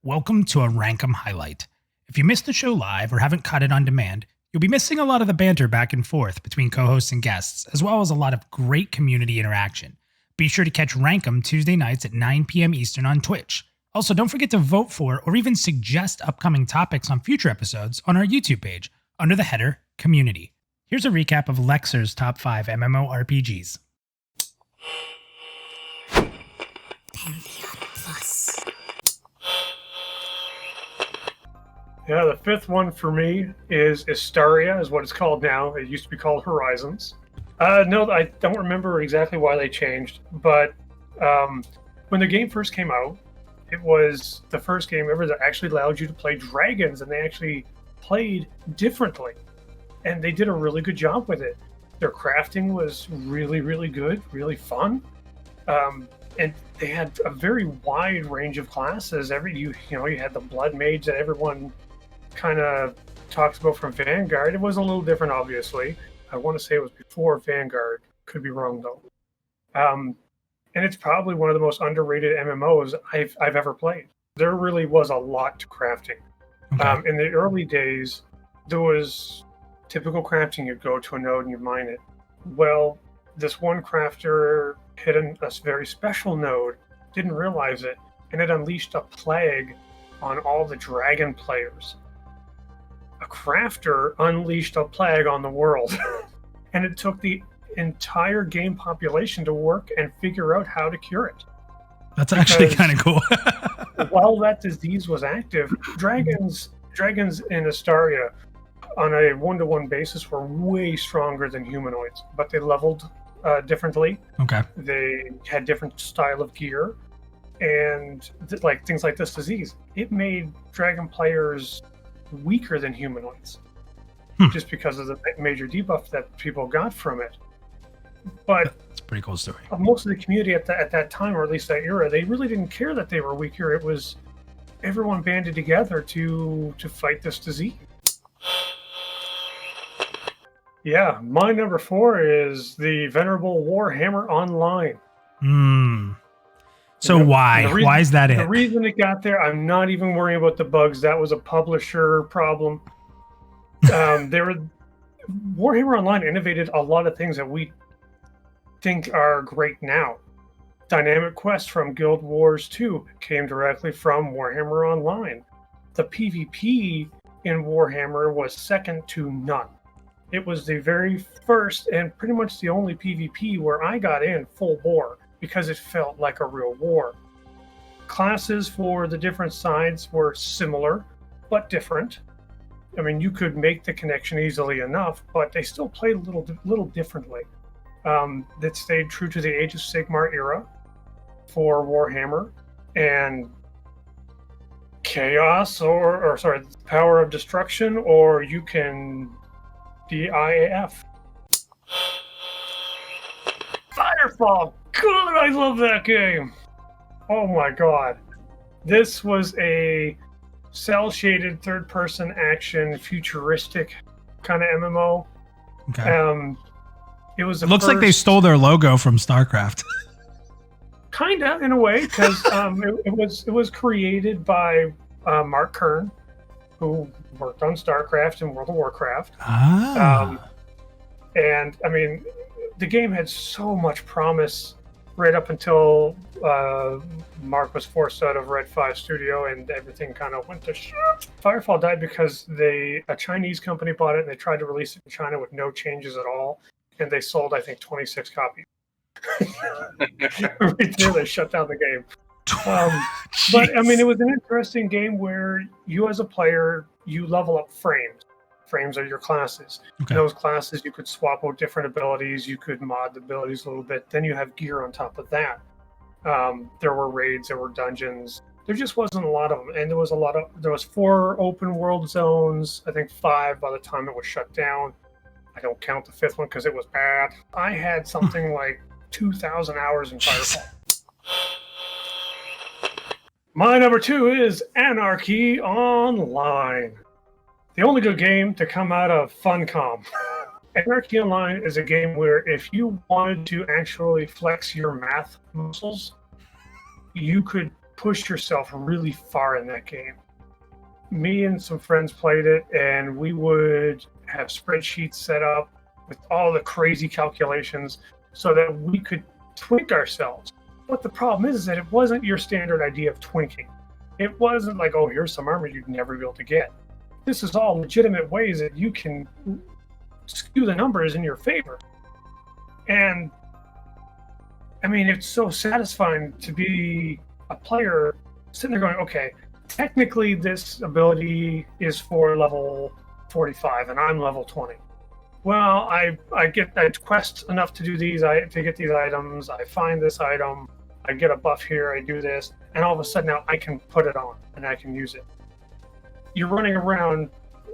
Welcome to a Rankum highlight. If you missed the show live or haven't caught it on demand, you'll be missing a lot of the banter back and forth between co-hosts and guests, as well as a lot of great community interaction. Be sure to catch Rankum Tuesday nights at 9 p.m. Eastern on Twitch. Also, don't forget to vote for or even suggest upcoming topics on future episodes on our YouTube page under the header Community. Here's a recap of Leksur's top 5 MMORPGs. Yeah, the fifth one for me is Astoria, is what it's called now. It used to be called Horizons. No, I don't remember exactly why they changed, but when the game first came out, it was the first game ever that actually allowed you to play dragons, and they actually played differently. And they did a really good job with it. Their crafting was really, really good, really fun. And they had a very wide range of classes. You had the Blood Mage that everyone kind of talks about from Vanguard. It was a little different, obviously. I want to say it was before Vanguard. Could be wrong, though. And it's probably one of the most underrated MMOs I've ever played. There really was a lot to crafting. Okay. In the early days, there was typical crafting. You'd go to a node and you'd mine it. Well, this one crafter hit a very special node, didn't realize it, and it unleashed a plague on all the dragon players. A crafter unleashed a plague on the world, and it took the entire game population to work and figure out how to cure it. That's actually kind of cool. While that disease was active, dragons in Astoria on a one-to-one basis were way stronger than humanoids, but they leveled differently. Okay. They had different style of gear, and things like this disease, it made dragon players weaker than humanoids, just because of the major debuff that people got from it. But it's a pretty cool story. Most of the community at that time, or at least that era, they really didn't care that they were weaker. It was everyone banded together to fight this disease. Yeah, my number 4 is the venerable Warhammer Online. So why? Why is that it? The reason it got there, I'm not even worrying about the bugs. That was a publisher problem. Warhammer Online innovated a lot of things that we think are great now. Dynamic Quest from Guild Wars 2 came directly from Warhammer Online. The PvP in Warhammer was second to none. It was the very first and pretty much the only PvP where I got in full bore because it felt like a real war. Classes for the different sides were similar, but different. I mean, you could make the connection easily enough, but they still played a little differently. That stayed true to the Age of Sigmar era for Warhammer, and Chaos, or Power of Destruction, or you can DIAF. Firefall! God, I love that game! Oh my god. This was a cel-shaded third-person action, futuristic kind of MMO. Okay. It was. It looks like they stole their logo from StarCraft. Kinda, in a way, because it was created by Mark Kern, who worked on StarCraft and World of Warcraft. And I mean, the game had so much promise right up until Mark was forced out of Red 5 Studio and everything kind of went to shit. Firefall died because a Chinese company bought it and they tried to release it in China with no changes at all. And they sold, I think, 26 copies. Right there, they shut down the game. But, I mean, it was an interesting game where you as a player, you level up frames. Frames are your classes. Okay. In those classes, you could swap out different abilities. You could mod the abilities a little bit. Then you have gear on top of that. There were raids. There were dungeons. There just wasn't a lot of them. And there was 4 open world zones. I think 5 by the time it was shut down. I don't count the 5th one because it was bad. I had something like 2,000 hours in Firefall. My number 2 is Anarchy Online. The only good game to come out of Funcom. Anarchy Online is a game where if you wanted to actually flex your math muscles, you could push yourself really far in that game. Me and some friends played it, and we would have spreadsheets set up with all the crazy calculations so that we could twink ourselves. But the problem is that it wasn't your standard idea of twinking. It wasn't like, oh, here's some armor you'd never be able to get. This is all legitimate ways that you can skew the numbers in your favor. And I mean, it's so satisfying to be a player sitting there going, okay, technically this ability is for level 45 and I'm level 20. Well, I quest enough to do these, to get these items, I find this item, I get a buff here, I do this, and all of a sudden now I can put it on and I can use it. You're running around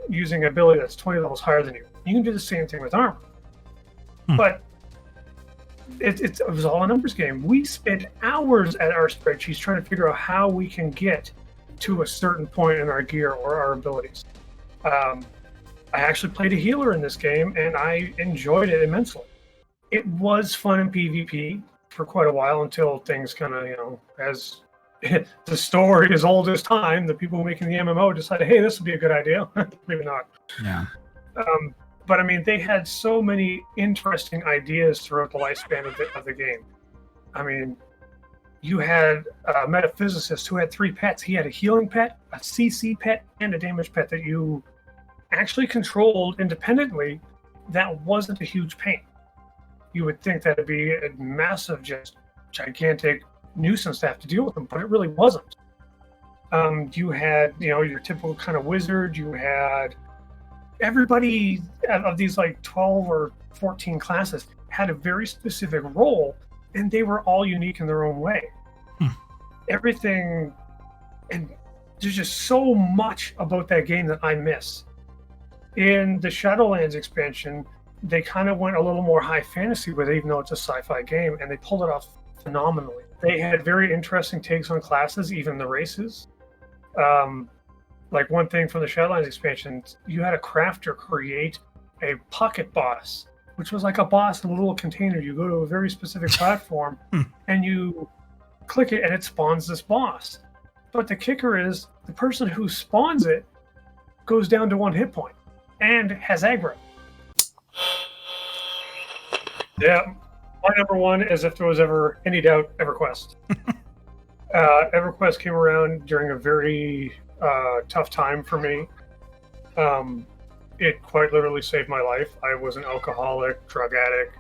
using an ability that's 20 levels higher than you. You can do the same thing with armor. But it was all a numbers game. We spent hours at our spreadsheets trying to figure out how we can get to a certain point in our gear or our abilities. I actually played a healer in this game, and I enjoyed it immensely. It was fun in PvP for quite a while until things kind of, as the story is old as time, the people making the MMO decided, hey, this would be a good idea. Maybe not. Yeah. But I mean, they had so many interesting ideas throughout the lifespan of the game. I mean, you had a metaphysicist who had 3 pets. He had a healing pet, a CC pet, and a damage pet that you actually controlled independently. That wasn't a huge pain. You would think that it'd be a massive, just gigantic nuisance to have to deal with them, but it really wasn't. You had, your typical kind of wizard. You had everybody of these like 12 or 14 classes had a very specific role, and they were all unique in their own way. Everything, and there's just so much about that game that I miss. In the Shadowlands expansion, they kind of went a little more high fantasy with it, even though it's a sci-fi game, and they pulled it off phenomenally. They had very interesting takes on classes, even the races. Like one thing from the Shadowlands expansion, you had a crafter create a pocket boss, which was like a boss in a little container. You go to a very specific platform and you click it and it spawns this boss. But the kicker is the person who spawns it goes down to 1 hit point and has aggro. Yeah, my number one is, if there was ever any doubt, EverQuest. EverQuest came around during a very tough time for me. It quite literally saved my life. I was an alcoholic, drug addict,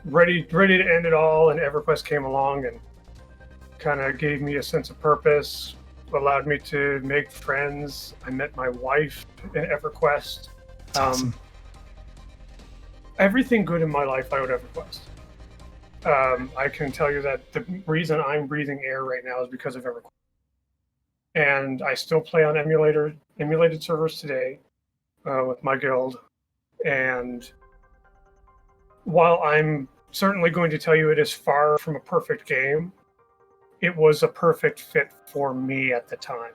ready to end it all, and EverQuest came along and kind of gave me a sense of purpose, allowed me to make friends. I met my wife in EverQuest. Awesome. Everything good in my life I owed EverQuest. I can tell you that the reason I'm breathing air right now is because of EverQuest. And I still play on emulated servers today with my guild. And while I'm certainly going to tell you it is far from a perfect game, it was a perfect fit for me at the time.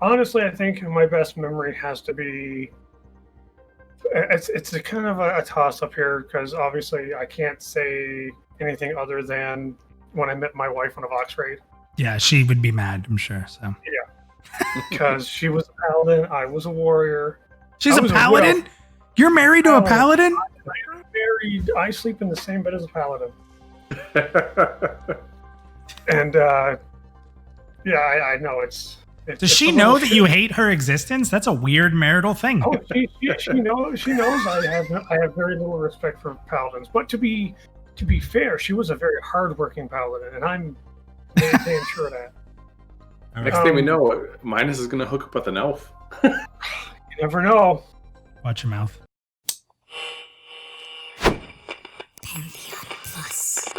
Honestly, I think my best memory has to be... It's a kind of a toss-up here, because obviously I can't say anything other than when I met my wife on a Vox raid. Yeah, she would be mad, I'm sure. So yeah, because she was a paladin, I was a warrior. She's a paladin? You're married to a paladin? I'm married. I sleep in the same bed as a paladin. And yeah, I know it's Does she know that you hate her existence? That's a weird marital thing. Oh, she knows. She knows I have very little respect for paladins. But to be fair, she was a very hardworking paladin, and I'm damn sure of that. Next thing we know, Minus is going to hook up with an elf. You never know. Watch your mouth. Plus.